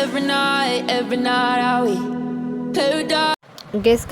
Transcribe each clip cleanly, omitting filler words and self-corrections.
every night how we play dark. Guess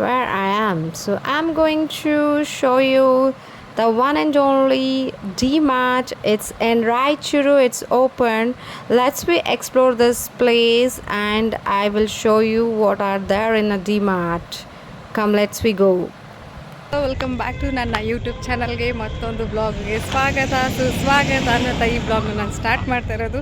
where I am. So I'm going to show you the one and only D-Mart. It's in Raichuru. It's open. Let's we explore this place and I will show you what are there in a D-Mart. Come, let's we go. Welcome back to ನನ್ನ YouTube ಚಾನಲ್ಗೆ ಮತ್ತೊಂದು ಬ್ಲಾಗ್ಗೆ ಸ್ವಾಗತ ಸುಸ್ವಾಗತ ಅನ್ನೋಂಥ ಈ ಬ್ಲಾಗ್ನ ನಾನು start ಮಾಡ್ತಾ ಇರೋದು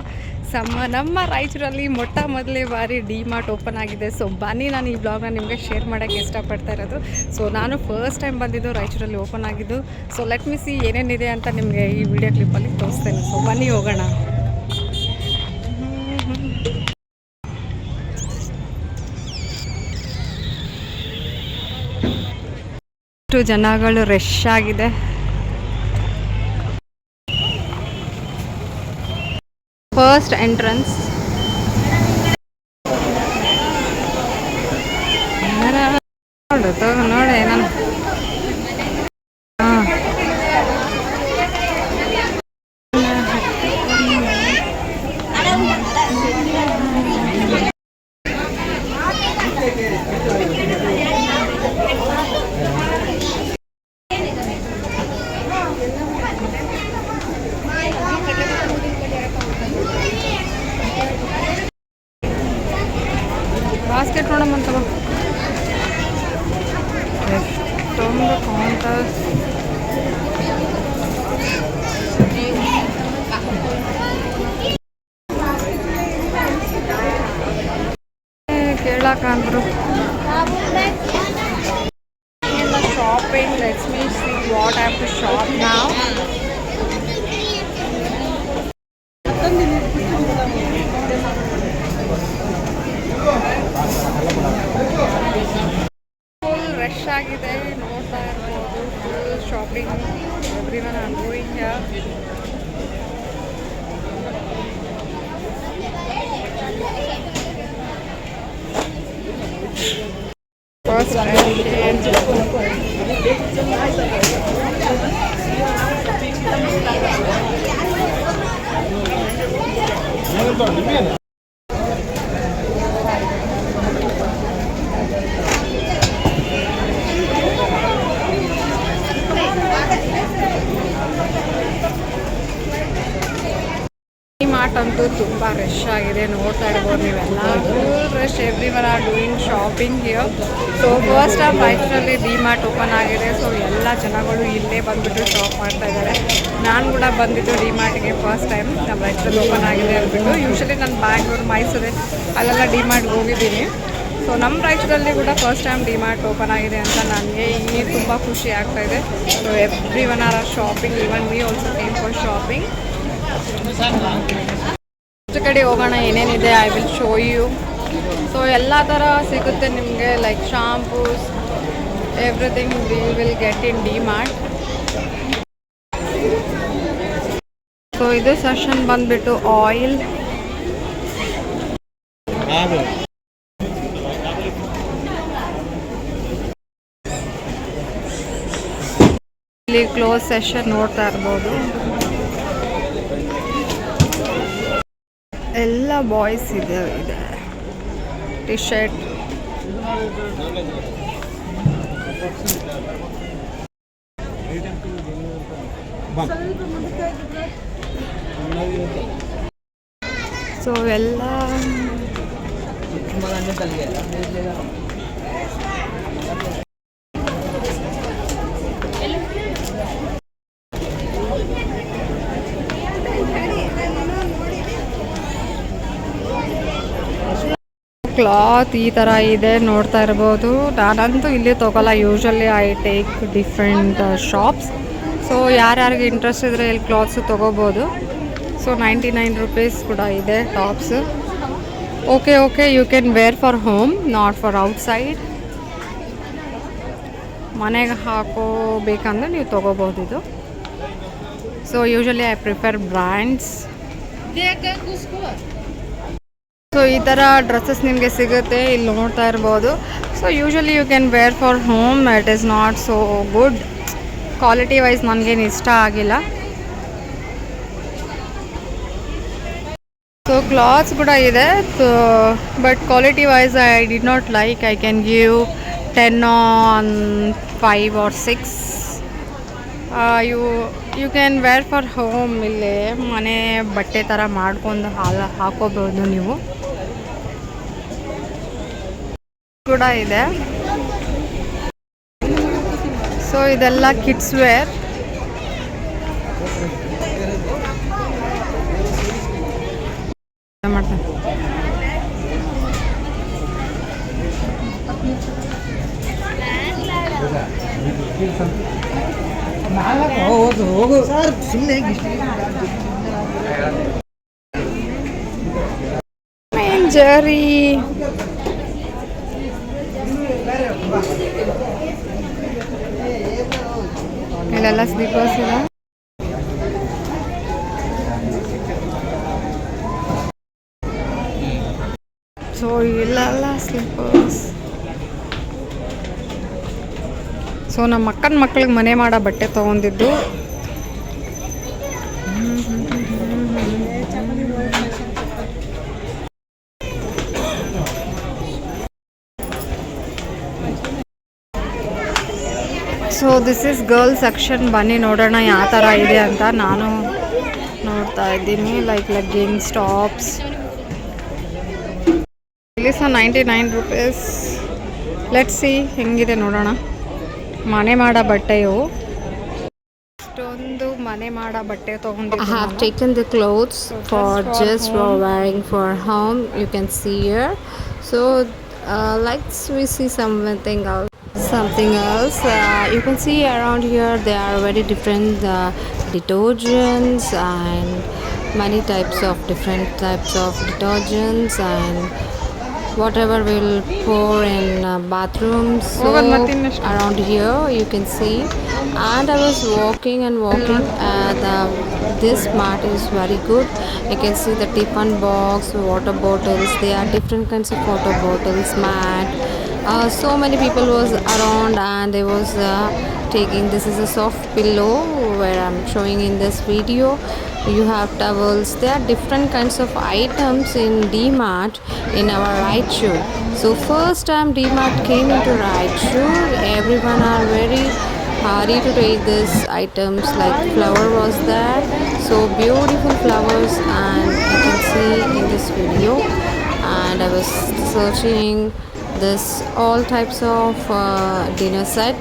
ನಮ್ಮ ರಾಯಚೂರಲ್ಲಿ ಮೊದಲೇ ಬಾರಿ ಡಿ-ಮಾರ್ಟ್ ಓಪನ್ ಆಗಿದೆ. ಸೊ ಬನ್ನಿ ನಾನು ಈ ಬ್ಲಾಗ್ನ ನಿಮಗೆ ಶೇರ್ ಮಾಡೋಕ್ಕೆ ಇಷ್ಟಪಡ್ತಾ ಇರೋದು. ಸೊ ನಾನು ಫಸ್ಟ್ ಟೈಮ್ ಬಂದಿದ್ದು ರಾಯಚೂರಲ್ಲಿ ಓಪನ್ ಆಗಿದ್ದು. ಸೊ ಲೆಟ್ ಮಿ ಸಿ ಏನೇನಿದೆ ಅಂತ ನಿಮಗೆ ಈ ವಿಡಿಯೋ ಕ್ಲಿಪ್ಪಲ್ಲಿ ತೋರಿಸ್ತೇನೆ. ಸೊ ಬನ್ನಿ ಹೋಗೋಣ. ಜನಗಳು ರಶ್ ಆಗಿದೆ. ಫಸ್ಟ್ ಎಂಟ್ರೆನ್ಸ್ ನೋಡಿ ನಾನು ಬಾಸ್ಕೆಟ್ ನೋಡಮ್ಮಂತ ಎಷ್ಟೊಂದು ಕೌಂಟರ್ಸ್. ಕೇಳಕ್ಕಂದ್ರು shopping. Let's me see what I have to shop now. Full rush ಆಗಿದೆ, ನೋಡ್ತಾ ಇರ್ಬೋದು. Full shopping, everyone are going here. First DMart ಅಂತೂ ತುಂಬ ರಶ್ ಆಗಿದೆ, ನೋಡ್ತಾ ಇರ್ಬೋದು ನೀವೆಲ್ಲ. Full rush, everyone are doing shopping here. So first time ರಾಯಚೂರಲ್ಲಿ ಡಿ-ಮಾರ್ಟ್ ಓಪನ್ ಆಗಿದೆ. ಸೊ ಎಲ್ಲ ಜನಗಳು ಇಲ್ಲೇ ಬಂದುಬಿಟ್ಟು ಶಾಪ್ ಮಾಡ್ತಾ ಇದ್ದಾರೆ. ನಾನು ಕೂಡ ಬಂದಿದ್ದು ಡಿ-ಮಾರ್ಟ್ಗೆ ಫಸ್ಟ್ ಟೈಮ್. ನಮ್ಮ ರಾಯಚೂರಲ್ಲಿ ಓಪನ್ ಆಗಿದೆ ಅಂದ್ಬಿಟ್ಟು. ಯೂಶ್ವಲಿ ನಾನು ಬ್ಯಾಂಗ್ಳೂರು, ಮೈಸೂರು ಅಲ್ಲೆಲ್ಲ ಡಿ-ಮಾರ್ಟ್ಗೆ ಹೋಗಿದ್ದೀನಿ. ಸೊ ನಮ್ಮ ರಾಯಚೂರಲ್ಲಿ ಕೂಡ ಫಸ್ಟ್ ಟೈಮ್ ಡಿ-ಮಾರ್ಟ್ ಓಪನ್ ಆಗಿದೆ ಅಂತ ನನಗೆ ಈಗ ತುಂಬ ಖುಷಿ ಆಗ್ತಾಯಿದೆ. So everyone are shopping, even we also came for shopping. ಇಷ್ಟು ಕಡೆ ಹೋಗೋಣ, ಏನೇನಿದೆ I will show you. So ಎಲ್ಲ ಥರ ಸಿಗುತ್ತೆ ನಿಮಗೆ, like shampoos, everything we will get in DMart. So ಇದು ಸೆಷನ್ ಬಂದುಬಿಟ್ಟು ಆಯಿಲ್. ಇಲ್ಲಿ ಕ್ಲೋಸ್ ಸೆಷನ್ ನೋಡ್ತಾ ಇರ್ಬೋದು. ಎಲ್ಲ ಬಾಯ್ಸ್ ಇದೆ ಟಿ ಶರ್ಟ್. ಸೊ ಎಲ್ಲ ಕ್ಲಾತ್ ಈ ಥರ ಇದೆ, ನೋಡ್ತಾ ಇರ್ಬೋದು. ನಾನಂತೂ ಇಲ್ಲಿ ತೊಗೊಲ್ಲ, usually I take different shops. So ಯಾರ್ಯಾರಿಗೆ ಇಂಟ್ರೆಸ್ಟ್ ಇದ್ದರೆ ಇಲ್ಲಿ ಕ್ಲಾತ್ಸು ತೊಗೋಬೋದು. ಸೊ 99 ರೂಪೀಸ್ ಕೂಡ ಇದೆ tops. Okay you can wear for home, not for outside. ಮನೆಗೆ ಹಾಕೋಬೇಕಂದ್ರೆ ನೀವು ತೊಗೋಬೋದು ಇದು. So usually I prefer brands. So ಈ ಥರ ಡ್ರೆಸ್ಸಸ್ ನಿಮಗೆ ಸಿಗುತ್ತೆ, ಇಲ್ಲಿ ನೋಡ್ತಾ ಇರ್ಬೋದು. So usually you can wear for home. It is not so good quality wise, ನನಗೇನು ಇಷ್ಟ ಆಗಿಲ್ಲ. ಸೊ ಕ್ಲಾತ್ಸ್ ಕೂಡ ಇದೆ, but quality wise I did not like. I can give 10 on 5 or 6. You can wear for home. ಇಲ್ಲಿ ಮನೆ ಬಟ್ಟೆ ಥರ ಮಾಡ್ಕೊಂಡು ಹಾಕೋಬೋದು ನೀವು. ಕೂಡ ಇದೆ. ಸೊ ಇದೆಲ್ಲ ಕಿಡ್ಸ್ ವೇರ್. ಮಾಡ್ತೀನಿ. ಜರಿ ಇಲ್ಲೆಲ್ಲ ಸ್ಲೀಪರ್ಸ್ ಇದೆ. ಸೊ ಇಲ್ಲೆಲ್ಲ ಸ್ಲೀಪರ್ಸ್. ಸೊ ನಮ್ಮ ಅಕ್ಕನ ಮಕ್ಳಿಗೆ ಮನೆ ಮಾಡೋ ಬಟ್ಟೆ ತೊಗೊಂಡಿದ್ದು. So this is girl section. ಬನ್ನಿ ನೋಡೋಣ ಯಾವ ಥರ ಇದೆ ಅಂತ. ನಾನು ನೋಡ್ತಾ ಇದ್ದೀನಿ. Like leggings, tops. ಇಲ್ಲಿ ಸಹ 99 ರೂಪೀಸ್. ಲೆಟ್ಸ್ ಸಿ ಹೆಂಗಿದೆ ನೋಡೋಣ. ಮನೆ ಮಾಡೋ ಬಟ್ಟೆ ಇವು. ಇಷ್ಟೊಂದು ಮನೆ ಮಾಡೋ ಬಟ್ಟೆ ತೊಗೊಂಡಿದ್ದೀನಿ. I have taken the clothes for just for wearing for home. You can see here. So let's we see something else. You can see around here there are very different detergents and many different types of detergents and whatever we'll pour in bathrooms. So around here you can see. And I was walking. This mart is very good. You can see the tiffin box, water bottles. There are different kinds of water bottles, mat. So many people was around and they was taking. This is a soft pillow where I'm showing in this video. You have towels. There are different kinds of items in D-Mart in our Raichur. So first time D-Mart came into Raichur, everyone are very hurry to take these items. Like flower was there, so beautiful flowers, and you can see in this video. And I was searching this all types of dinner set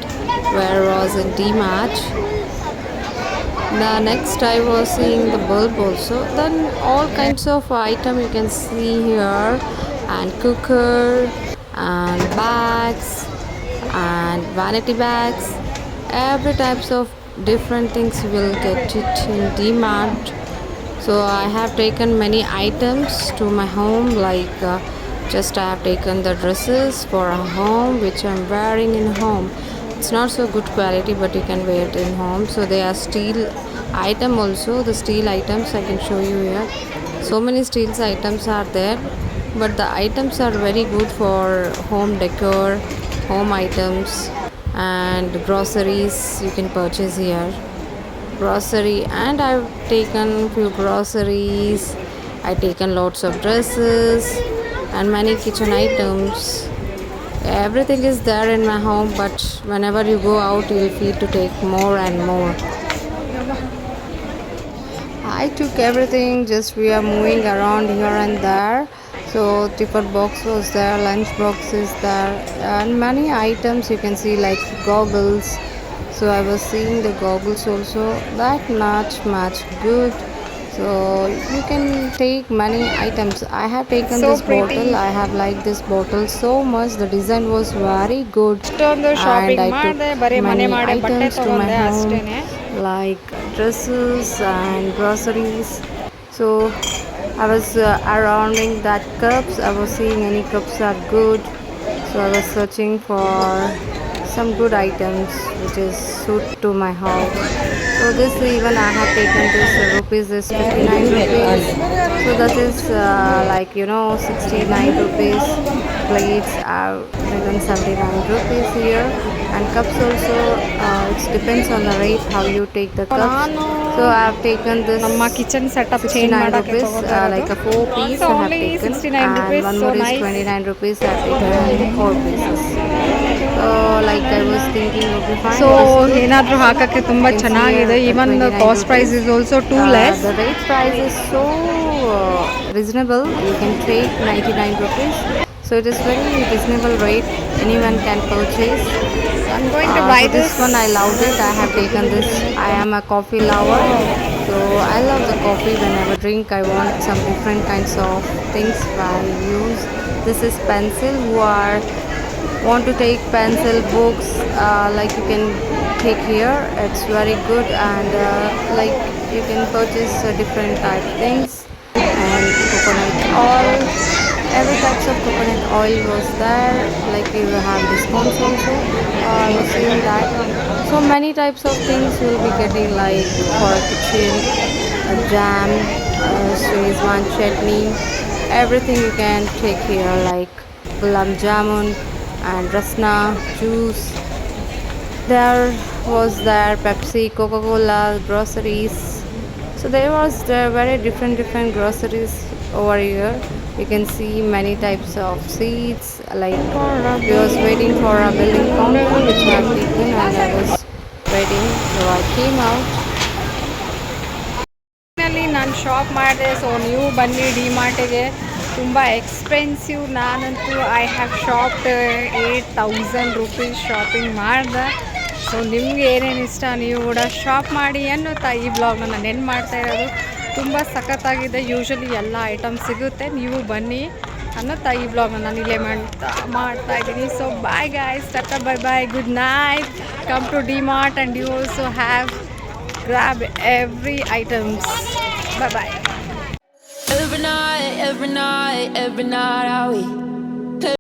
where was in D-Mart. The next I was seeing the bulb also. Then all kinds of item you can see here, and cooker and bags and vanity bags. Every types of different things you will get it in D-Mart. So I have taken many items to my home. Like just I have taken the dresses for a home which I'm wearing in home. It's not so good quality, but you can wear it in home. So they are steel item also. The steel items I can show you here. So many steel items are there, but the items are very good for home decor, home items, and groceries you can purchase here. Grocery, and I've taken few groceries. I've taken lots of dresses and many kitchen items. Everything is there in my home, but whenever you go out you will feel to take more and more. I took everything. Just we are moving around here and there. So tiffin box was there, lunch box is there, and many items you can see like goggles. So I was seeing the goggles also, that much good. So you can take many items. I have taken So this pretty. bottle. I have liked this bottle so much. The design was very good. ಇಷ್ಟೊಂದು And shopping I ಮಾಡಿದೆ. took ಬರೀ ಮನೆ many ಮಾಡೋ ಬಟ್ಟೆ items to my ತೊಗೊಂಡೆ home, ಅಷ್ಟೇನೆ. like dresses and groceries. So I was surrounding that cups. I was seeing any cups are good. So I was searching for some good items which is suit to my house. So this even I have taken this rupees is 59 rupees. So that is like 69 rupees. Plates are taken 79 rupees here, and cups also it depends on the rate how you take the cups. So So I have taken this ನಮ್ಮ kitchen setup change 69 ಮಾಡೋಕ್ಕೆ rupees, ತಗೋತಾ like ಇರೋದು. a 4 piece So I have only taken, 69 and rupees, one so more is nice. 29 rupees I have taken 4 pieces. So like I was thinking, okay fine. So this is good. ಏನಾದರೂ ಹಾಕೋಕ್ಕೆ ತುಂಬ You can see ಚೆನ್ನಾಗಿದೆ. here, even 29 cost price rupees. Is also too less. The rate price is so reasonable. You can take 99 rupees. So it is very reasonable rate. Anyone can purchase. I'm going to buy So this one I loved it. I have taken this. I am a coffee lover. So I love the coffee. Whenever drink, I want some different kinds of things I use. This is pencil. Who are want to take pencil books, like you can take here. It's very good, and like you can purchase different type things, and coconut oil. Every types of coconut oil was there. Like you will have discounts also. I was seeing that. So many types of things you will be getting, like for a kitchen, a jam, Szechuan chutney. Everything you can take here, like gulab jamun and rasna juice. There Pepsi, Coca-Cola, groceries. So there very different groceries over here. You can see many types of seeds. Like I was waiting for a billing counter, which I have taken, and I was waiting, so I came out. ನಲ್ಲಿ ನಾನು shop ಮಾಡಿದೆ. So ನೀವು ಬನ್ನಿ ಡಿಮಾರ್ಟಿಗೆ. ತುಂಬ expensive. ನಾನಂತೂ I have shopped 8000 rupees shopping ಮಾಡಿದೆ. So ನಿಮ್ಗೆ ಏನೇನು ಇಷ್ಟ ನೀವು ಕೂಡ ಶಾಪ್ ಮಾಡಿ ಅನ್ನುತ್ತಾ ಈ ಬ್ಲಾಗ್ನ ನಾನು ಎಂಡ್ ಮಾಡ್ತಾ ಇರೋದು. ತುಂಬ ಸಖತ್ತಾಗಿದೆ. ಯೂಶ್ವಲಿ ಎಲ್ಲ ಐಟಮ್ ಸಿಗುತ್ತೆ, ನೀವು ಬನ್ನಿ ಅನ್ನುತ್ತಾ ಈ ಬ್ಲಾಗ್ನ ನಾನು ಇಲ್ಲೇ ಮಾಡ್ತಾ ಇದ್ದೀನಿ. So bye guys, tata, bye, good night. Come to DMart and you also have grab every items. Bye bye. Every night, every night, every night, I wait.